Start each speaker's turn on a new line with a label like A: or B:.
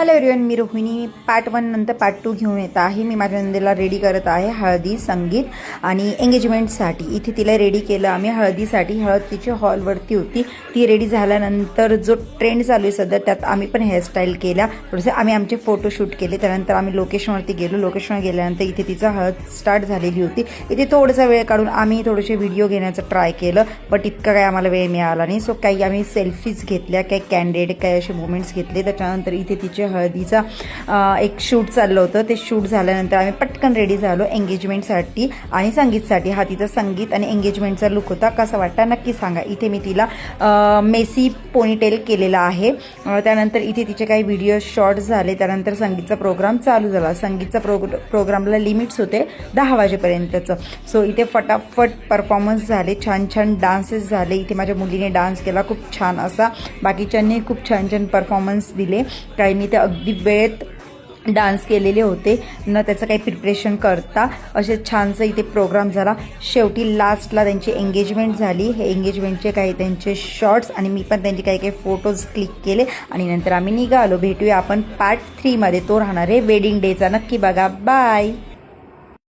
A: Hello everyone, मी Rohini part 1 नंतर part 2 घेऊन येत आहे। मी माझ्या नंदेला रेडी करत आहे हळदी, संगीत आणि एंगेजमेंटसाठी। इथे तिला रेडी केलं आम्ही हळदीसाठी। हळद तिच्या हॉलवरती होती। ती रेडी झाल्यानंतर जो ट्रेंड चालू आहे सध्या त्यात आम्ही पण हेअरस्टाईल केल्या। थोडेसे आम्ही आमचे फोटोशूट केले। त्यानंतर आम्ही लोकेशनवरती गेलो। लोकेशनवर गेल्यानंतर इथे तिचा हळद स्टार्ट झालेली होती। इथे थोडासा वेळ काढून आम्ही थोडेसे व्हिडिओ घेण्याचा ट्राय केलं, बट इतका काही आम्हाला वेळ मिळाला नाही। सो काही आम्ही सेल्फीज घेतल्या, काही कॅन्डिड, काही असे मोमेंट्स घेतले। त्याच्यानंतर इथे तिचे हळदीचा एक शूट चाललं होतं। ते शूट झाल्यानंतर आम्ही पटकन रेडी झालो एंगेजमेंटसाठी आणि संगीतसाठी। हा तिचा संगीत आणि एंगेजमेंटचा लुक होता। कसा वाटला नक्की सांगा। इथे मी तिला मेसी पोनीटेल केलेला आहे। त्यानंतर इथे तिचे काही व्हिडिओ शॉर्ट्स झाले। त्यानंतर संगीतचा प्रोग्राम चालू झाला। संगीतचा प्रोग्रामला लिमिट्स होते 10 वाजेपर्यंतचं। सो इथे फटाफट परफॉर्मन्स झाले, छान छान डान्सेस झाले। इथे माझ्या मुलीने डान्स केला खूप छान असा। बाकीच्यांनी खूप छान छान परफॉर्मन्स दिले। काहींनी ते अगदी वेळेत डान्स केलेले होते न त्याचं काही प्रिपरेशन करता। असे छानसं इथे प्रोग्राम झाला। शेवटी लास्टला त्यांची एंगेजमेंट झाली। हे एंगेजमेंटचे काही त्यांचे शॉर्ट्स आणि मी पण त्यांचे काही काही फोटोज क्लिक केले आणि नंतर आम्ही निघालो। भेटूया आपण पार्ट 3 मध्ये। तो राहणार आहे वेडिंग डेचा। नक्की बघा। बाय।